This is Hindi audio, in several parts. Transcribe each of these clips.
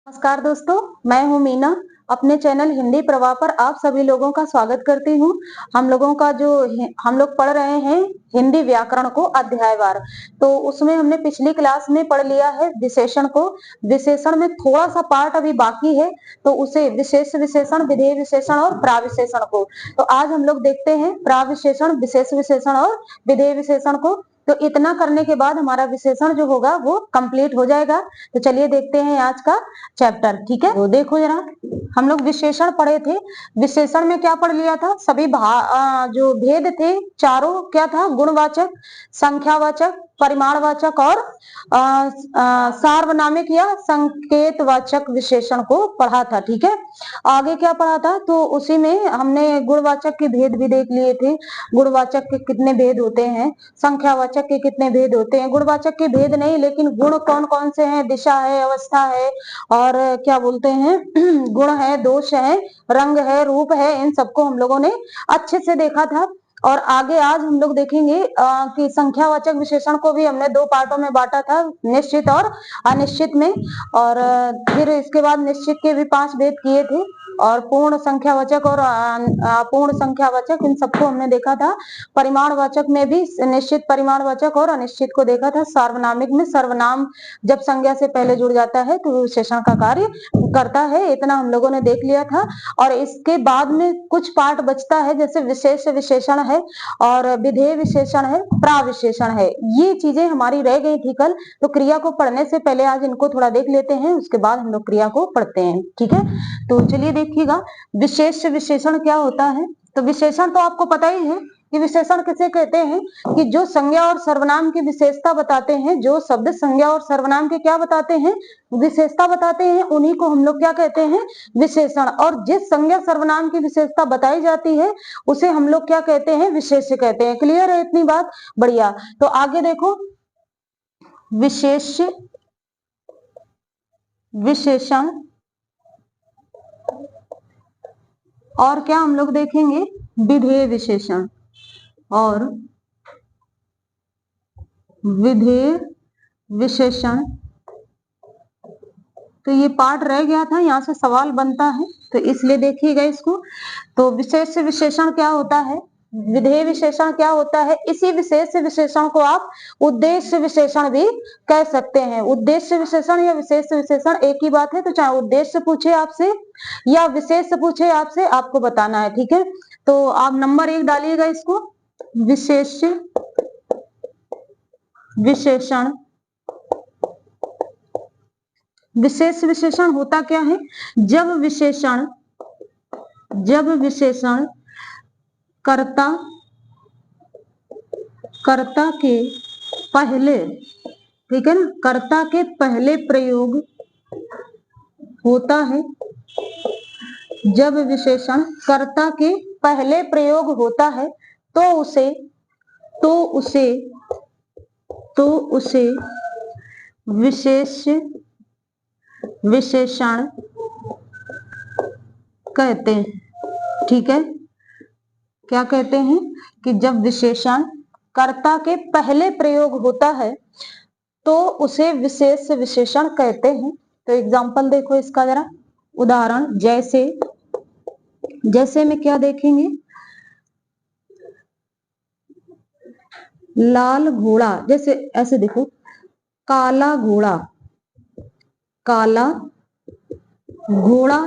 नमस्कार दोस्तों, मैं हूं मीना। अपने चैनल हिंदी प्रवाह पर आप सभी लोगों का स्वागत करती हूं। हम लोग पढ़ रहे हैं हिंदी व्याकरण को अध्यायवार। तो उसमें हमने पिछली क्लास में पढ़ लिया है विशेषण को। विशेषण में थोड़ा सा पार्ट अभी बाकी है, तो उसे विशेष विशेषण, विधेय विशेषण और प्राविशेषण को। तो आज हम लोग देखते हैं प्राविशेषण, विशेष विशेषण और विधेय विशेषण को। तो इतना करने के बाद हमारा विशेषण जो होगा वो कंप्लीट हो जाएगा। तो चलिए देखते हैं आज का चैप्टर। ठीक है, तो देखो जरा, हम लोग विशेषण पढ़े थे। विशेषण में क्या पढ़ लिया था? सभी जो भेद थे चारों, क्या था? गुणवाचक, संख्यावाचक, परिमाणवाचक और सार्वनामिक या संकेतवाचक विशेषण को पढ़ा था। ठीक है, आगे क्या पढ़ा था? तो उसी में हमने गुणवाचक के भेद भी देख लिए थे। गुणवाचक के कितने भेद होते हैं, संख्यावाचक के कितने भेद होते हैं। गुणवाचक के भेद नहीं, लेकिन गुण कौन कौन से हैं? दिशा है, अवस्था है, और क्या बोलते हैं गुण है, दोष है, रंग है, रूप है। इन सबको हम लोगों ने अच्छे से देखा था। और आगे आज हम लोग देखेंगे कि संख्यावाचक विशेषण को भी हमने दो पार्टों में बांटा था, निश्चित और अनिश्चित में। और फिर इसके बाद निश्चित के भी 5 भेद किए थे, और पूर्ण संख्यावाचक और अपूर्ण संख्यावाचक, इन सबको हमने देखा था। परिमाणवाचक में भी निश्चित परिमाणवाचक और अनिश्चित को देखा था। सार्वनामिक में सर्वनाम जब संज्ञा से पहले जुड़ जाता है तो विशेषण का कार्य करता है। इतना हम लोगों ने देख लिया था। और इसके बाद में कुछ पार्ट बचता है, जैसे विशेष विशेषण है और विधेय विशेषण है, प्राविशेषण है। ये चीजें हमारी रह गई थी कल। तो क्रिया को पढ़ने से पहले आज इनको थोड़ा देख लेते हैं, उसके बाद हम लोग क्रिया को पढ़ते हैं। ठीक है, तो चलिए देखिएगा विशेष विशेषण क्या होता है। तो विशेषण तो आपको पता ही है कि विशेषण किसे कहते हैं, कि जो संज्ञा और सर्वनाम की विशेषता बताते हैं। जो शब्द संज्ञा और सर्वनाम के क्या बताते हैं? विशेषता बताते हैं, उन्हीं को हम लोग क्या कहते हैं? विशेषण। और जिस संज्ञा सर्वनाम की विशेषता बताई जाती है उसे हम लोग क्या कहते हैं? विशेष्य कहते हैं। क्लियर है इतनी बात? बढ़िया। तो आगे देखो, विशेष्य विशेषण और क्या हम लोग देखेंगे? विधेय विशेषण और विधेय विशेषण। तो ये पार्ट रह गया था, यहाँ से सवाल बनता है, तो इसलिए देखिएगा इसको। तो विशेष विशेषण क्या होता है, विधेय विशेषण क्या होता है? इसी विशेष विशेषण को आप उद्देश्य विशेषण भी कह सकते हैं। उद्देश्य विशेषण या विशेष विशेषण एक ही बात है। तो चाहे उद्देश्य पूछे आपसे या विशेष पूछे आपसे, आपको बताना है। ठीक है, तो आप नंबर 1 डालिएगा इसको। विशेष विशेषण। विशेष विशेषण होता क्या है? जब विशेषण कर्ता के पहले, ठीक है ना, कर्ता के पहले प्रयोग होता है। जब विशेषण कर्ता के पहले प्रयोग होता है तो उसे विशेष विशेषण कहते हैं। ठीक है, क्या कहते हैं? कि जब विशेषण कर्ता के पहले प्रयोग होता है तो उसे विशेष विशेषण कहते हैं। तो एग्जांपल देखो इसका जरा, उदाहरण। जैसे में क्या देखेंगे? लाल घोड़ा, जैसे ऐसे देखो, काला घोड़ा, काला घोड़ा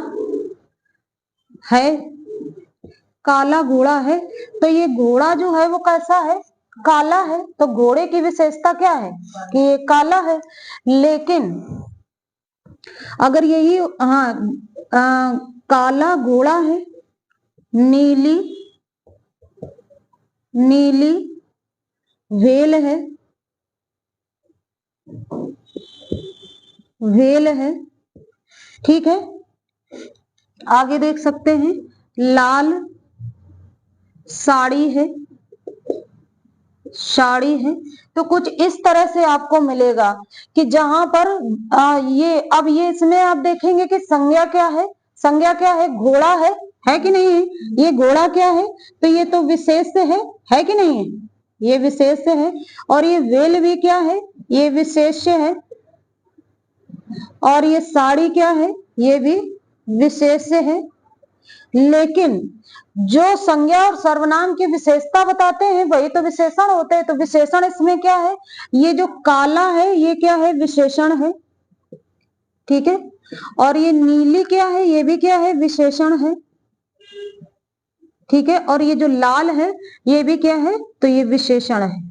है, काला घोड़ा है। तो ये घोड़ा जो है वो कैसा है? काला है। तो घोड़े की विशेषता क्या है? कि ये काला है। लेकिन अगर यही काला घोड़ा है, नीली वेल है, ठीक है। आगे देख सकते हैं, लाल साड़ी है। तो कुछ इस तरह से आपको मिलेगा कि जहां पर ये इसमें आप देखेंगे कि संज्ञा क्या है? संज्ञा क्या है? घोड़ा है कि नहीं है? ये घोड़ा क्या है? तो ये तो विशेष है कि नहीं है? ये विशेष है। और ये वेल भी क्या है? ये विशेष्य है। और ये साड़ी क्या है, ये भी विशेष्य है। लेकिन जो संज्ञा और सर्वनाम की विशेषता बताते हैं वही तो विशेषण होते हैं। तो विशेषण इसमें क्या है, ये जो काला है ये क्या है, विशेषण है, ठीक है। और ये नीली क्या है, ये भी क्या है, विशेषण है, ठीक है। और ये जो लाल है ये भी क्या है, तो ये विशेषण है।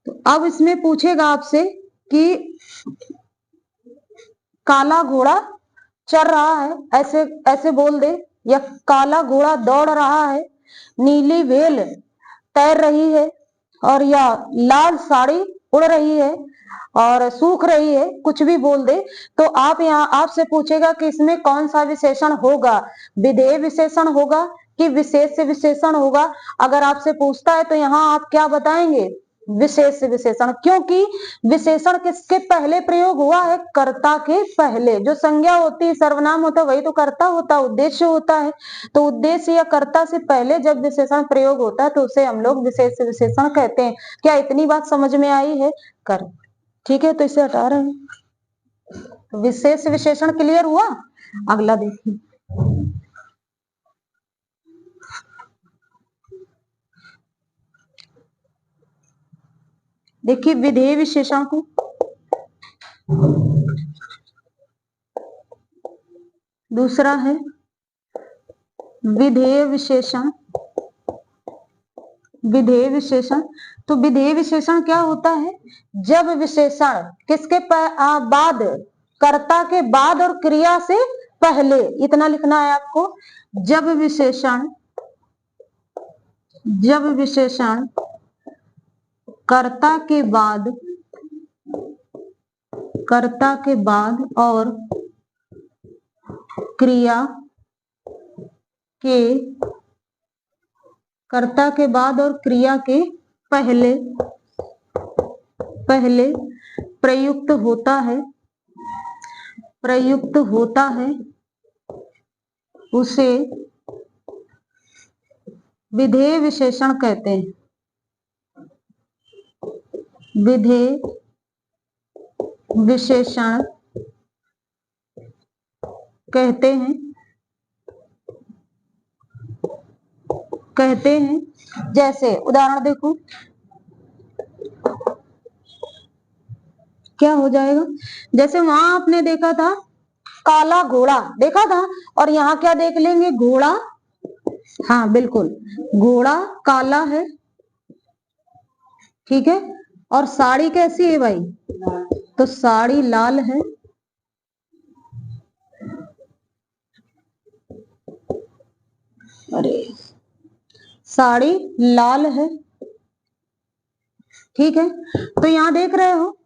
तो अब इसमें पूछेगा आपसे कि काला घोड़ा चल रहा है, ऐसे ऐसे बोल दे, या काला घोड़ा दौड़ रहा है, नीली वेल तैर रही है, और या लाल साड़ी उड़ रही है और सूख रही है, कुछ भी बोल दे। तो आप यहाँ आपसे पूछेगा कि इसमें कौन सा विशेषण होगा, विधेय विशेषण होगा कि विशेष विशेषण होगा। अगर आपसे पूछता है तो यहाँ आप क्या बताएंगे, विशेष विशेषण, क्योंकि विशेषण किसके पहले प्रयोग हुआ है, कर्ता के पहले। जो संज्ञा होती है, सर्वनाम होता है, वही तो कर्ता होता है, उद्देश्य होता है। तो उद्देश्य या कर्ता से पहले जब विशेषण प्रयोग होता है तो उसे हम लोग विशेष विशेषण कहते हैं। क्या इतनी बात समझ में आई है, कर, ठीक है। तो इसे हटा रहे हैं। विशेष विशेषण क्लियर हुआ। अगला देखिए, देखिए विधेय विशेषण को, दूसरा है विधेय विशेषण। विधेय विशेषण, तो विधेय विशेषण क्या होता है, जब विशेषण किसके बाद, कर्ता के बाद और क्रिया से पहले, इतना लिखना है आपको। जब विशेषण कर्ता के बाद और क्रिया के, कर्ता के बाद और क्रिया के पहले प्रयुक्त होता है, उसे विधेय विशेषण कहते हैं। विधेय विशेषण कहते हैं। जैसे उदाहरण देखो, क्या हो जाएगा, जैसे वहां आपने देखा था काला घोड़ा देखा था, और यहाँ क्या देख लेंगे, घोड़ा, हाँ बिल्कुल, घोड़ा काला है, ठीक है। और साड़ी कैसी है भाई, तो साड़ी लाल है, अरे साड़ी लाल है, ठीक है। तो यहां देख रहे हो,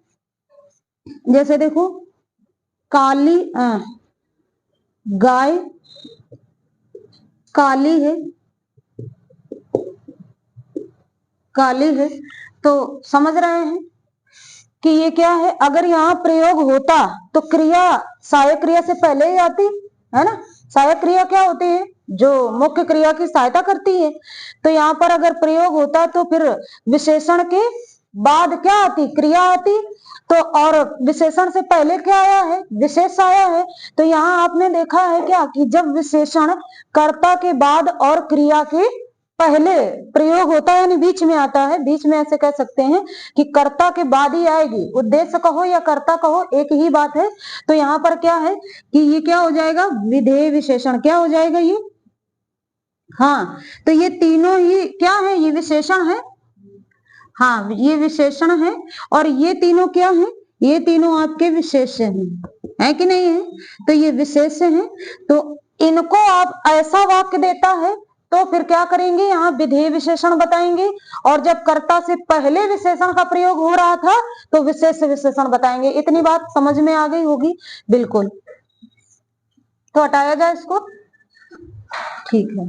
जैसे देखो काली गाय काली है, तो समझ रहे हैं कि ये क्या है। अगर यहाँ प्रयोग होता तो क्रिया सहायक क्रिया से पहले ही आती है ना। सहायक क्रिया क्या होती है, जो मुख्य क्रिया की सहायता करती है। तो यहाँ पर अगर प्रयोग होता तो फिर विशेषण के बाद क्या आती, क्रिया आती। तो और विशेषण से पहले क्या आया है, विशेष आया है। तो यहाँ आपने देखा है क्या कि जब विशेषण कर्ता के बाद और क्रिया के पहले प्रयोग होता है, यानी बीच में आता है, बीच में ऐसे कह सकते हैं कि कर्ता के बाद ही आएगी, उद्देश्य कहो या कर्ता कहो एक ही बात है। तो यहाँ पर क्या है कि ये क्या हो जाएगा, विधेय विशेषण क्या हो जाएगा ये, हाँ। तो ये तीनों ही क्या है, ये विशेषण है, हाँ ये विशेषण है। और ये तीनों क्या है, ये तीनों आपके विशेष्य हैं, है कि नहीं है। तो ये विशेष्य हैं, तो इनको आप ऐसा वाक्य देता है तो फिर क्या करेंगे, यहाँ विधेय विशेषण बताएंगे। और जब कर्ता से पहले विशेषण का प्रयोग हो रहा था तो विशेष विशेषण बताएंगे। इतनी बात समझ में आ गई होगी, बिल्कुल। तो हटाया जाए इसको, ठीक है।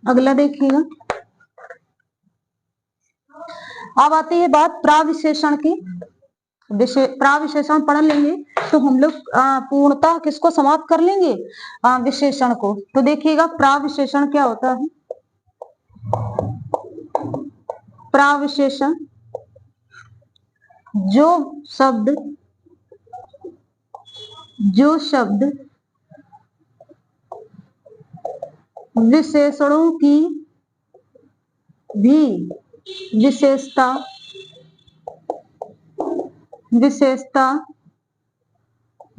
अगला देखिएगा, अब आती है बात प्राविशेषण की। प्राविशेषण पढ़ लेंगे तो हम लोग पूर्णतः किसको समाप्त कर लेंगे, विशेषण को। तो देखिएगा प्राविशेषण क्या होता है। प्राविशेषण जो शब्द विशेषणों की भी विशेषता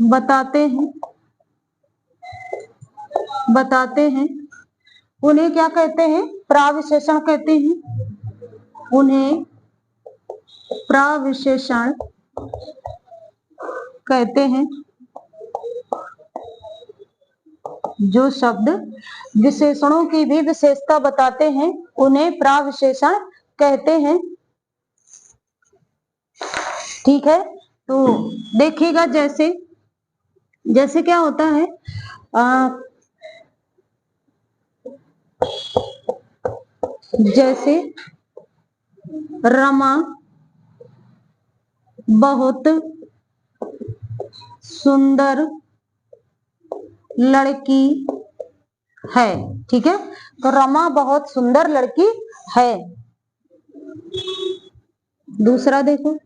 बताते हैं उन्हें क्या कहते हैं? प्राविशेषण कहते हैं। उन्हें प्राविशेषण कहते हैं। जो शब्द विशेषणों की भी विशेषता बताते हैं उन्हें प्राविशेषण कहते हैं। ठीक है, तो देखिएगा जैसे क्या होता है, जैसे रमा बहुत सुंदर लड़की है। ठीक है, तो रमा बहुत सुंदर लड़की है। दूसरा देखो,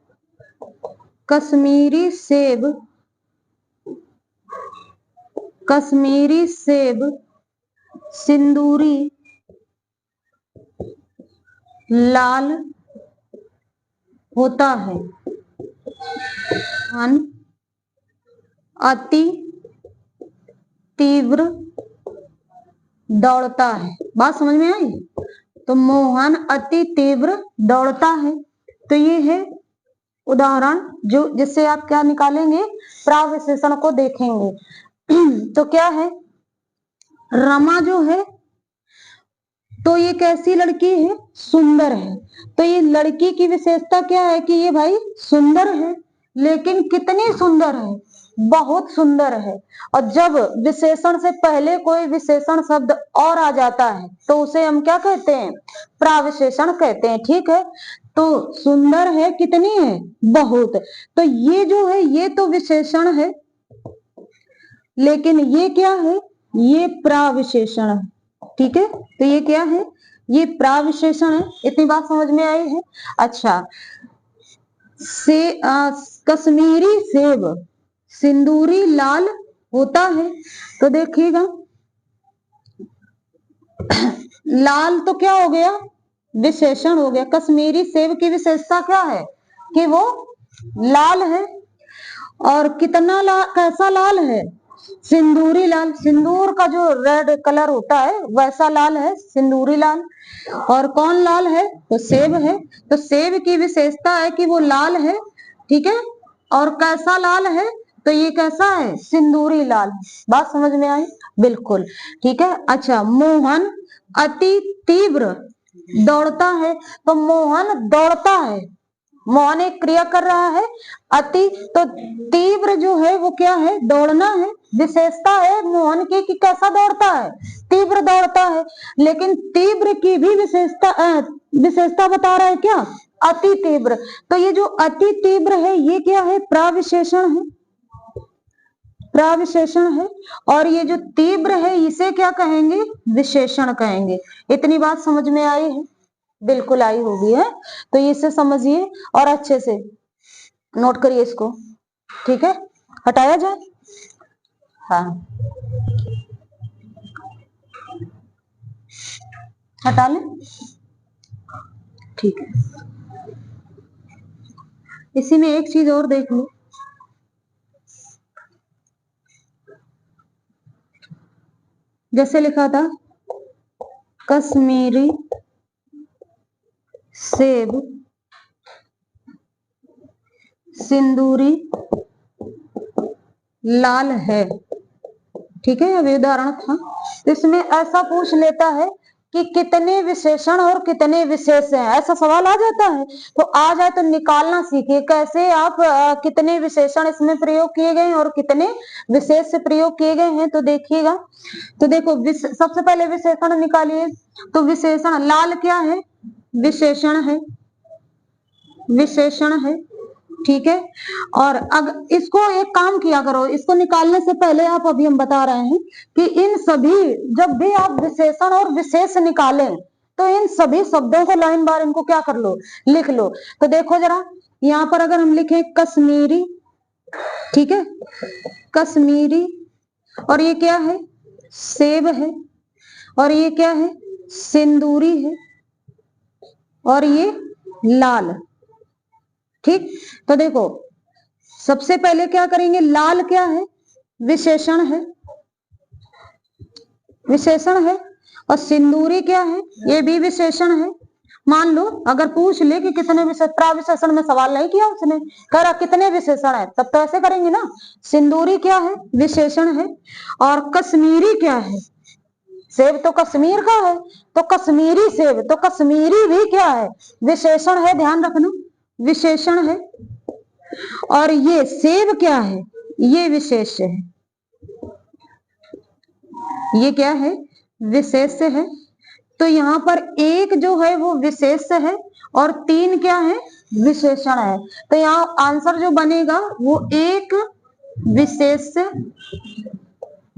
कश्मीरी सेब सिंदूरी लाल होता है। अति तीव्र दौड़ता है। बात समझ में आई? तो मोहन अति तीव्र दौड़ता है। तो ये है उदाहरण जो जिससे आप क्या निकालेंगे? प्राविशेषण को देखेंगे। तो क्या है? रमा जो है तो ये कैसी लड़की है? सुंदर है। तो ये लड़की की विशेषता क्या है कि ये भाई सुंदर है, लेकिन कितनी सुंदर है? बहुत सुंदर है। और जब विशेषण से पहले कोई विशेषण शब्द और आ जाता है तो उसे हम क्या कहते हैं? प्राविशेषण कहते हैं। ठीक है, तो सुंदर है कितनी है? बहुत। तो ये जो है ये तो विशेषण है, लेकिन ये क्या है? ये प्राविशेषण है। ठीक है, तो ये क्या है? ये प्राविशेषण है। इतनी बात समझ में आई है? अच्छा, कश्मीरी सेब सिंदूरी लाल होता है। तो देखिएगा, लाल तो क्या हो गया? विशेषण हो गया। कश्मीरी सेब की विशेषता क्या है? कि वो लाल है। और कितना कैसा लाल है? सिंदूरी लाल। सिंदूर का जो रेड कलर होता है वैसा लाल है, सिंदूरी लाल। और कौन लाल है? तो सेब है। तो सेब की विशेषता है कि वो लाल है। ठीक है, और कैसा लाल है? तो ये कैसा है? सिंदूरी लाल। बात समझ में आई? बिल्कुल ठीक है। अच्छा, मोहन अति तीव्र दौड़ता है। तो मोहन दौड़ता है, मोहन एक क्रिया कर रहा है। अति तो तीव्र जो है वो क्या है? दौड़ना है। विशेषता है मोहन की कि कैसा दौड़ता है? तीव्र दौड़ता है। लेकिन तीव्र की भी विशेषता बता रहा है क्या? अति तीव्र। तो ये जो अति तीव्र है ये क्या है? प्राविशेषण है। प्राविशेषण है। और ये जो तीव्र है इसे क्या कहेंगे? विशेषण कहेंगे। इतनी बात समझ में आई है? बिल्कुल आई होगी है। तो इसे समझिए और अच्छे से नोट करिए इसको। ठीक है, हटाया जाए। हाँ, हटा लें। ठीक है, इसी में एक चीज और देख लो। जैसे लिखा था कश्मीरी सेब सिंदूरी लाल है। ठीक है, अभी उदाहरण था। इसमें ऐसा पूछ लेता है कि कितने विशेषण और कितने विशेष हैं, ऐसा सवाल आ जाता है। तो आ जाए तो निकालना सीखिए कैसे आप कितने विशेषण इसमें प्रयोग किए गए हैं और कितने विशेष से प्रयोग किए गए हैं। तो देखिएगा, तो देखो सबसे पहले विशेषण निकालिए। तो विशेषण लाल क्या है? विशेषण है। विशेषण है। ठीक है, और अगर इसको एक काम किया करो, इसको निकालने से पहले आप अभी हम बता रहे हैं कि इन सभी जब भी आप विशेषण और विशेष निकालें तो इन सभी शब्दों को लाइन बार इनको क्या कर लो? लिख लो। तो देखो जरा, यहाँ पर अगर हम लिखें कश्मीरी, ठीक है, कश्मीरी, और ये क्या है, सेब है, और ये क्या है, सिंदूरी है, और ये लाल। ठीक, तो देखो सबसे पहले क्या करेंगे, लाल क्या है, विशेषण है, विशेषण है, और सिंदूरी क्या है, ये भी विशेषण है। मान लो अगर पूछ ले कि कितने विशेषण में सवाल नहीं किया उसने, कह रहा कितने विशेषण है, तब तो ऐसे करेंगे ना, सिंदूरी क्या है, विशेषण है, और कश्मीरी क्या है, सेब तो कश्मीर का है, तो कश्मीरी सेब, तो कश्मीरी भी क्या है, विशेषण है, ध्यान रखना, विशेषण है, और ये सेब क्या है, ये विशेष है, ये क्या है, विशेष है। तो यहाँ पर एक जो है वो विशेष है और 3 क्या है, विशेषण है। तो यहाँ आंसर जो बनेगा वो एक विशेष,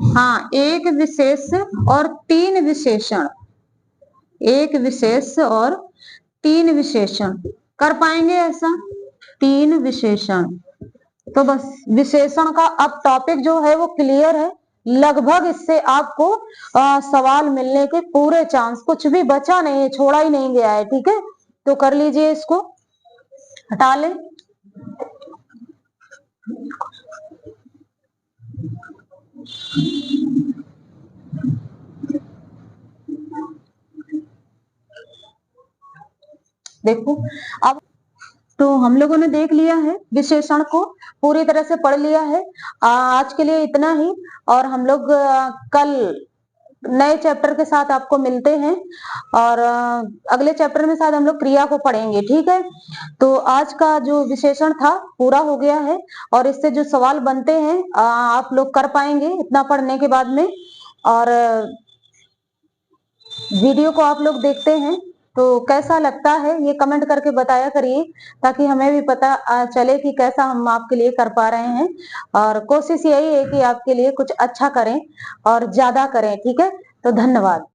हाँ एक विशेष और 3 विशेषण, एक विशेष और 3 विशेषण, कर पाएंगे ऐसा, 3 विशेषण। तो बस विशेषण का अब टॉपिक जो है वो क्लियर है, लगभग इससे आपको सवाल मिलने के पूरे चांस, कुछ भी बचा नहीं है, छोड़ा ही नहीं गया है, ठीक है। तो कर लीजिए, इसको हटा लें। देखो अब तो हम लोगों ने देख लिया है, विशेषण को पूरी तरह से पढ़ लिया है। आज के लिए इतना ही, और हम लोग कल नए चैप्टर के साथ आपको मिलते हैं, और अगले चैप्टर में शायद हम लोग क्रिया को पढ़ेंगे, ठीक है। तो आज का जो विशेषण था पूरा हो गया है, और इससे जो सवाल बनते हैं आप लोग कर पाएंगे इतना पढ़ने के बाद में। और वीडियो को आप लोग देखते हैं तो कैसा लगता है ये कमेंट करके बताया करिए, ताकि हमें भी पता चले कि कैसा हम आपके लिए कर पा रहे हैं। और कोशिश यही है कि आपके लिए कुछ अच्छा करें और ज्यादा करें, ठीक है। तो धन्यवाद।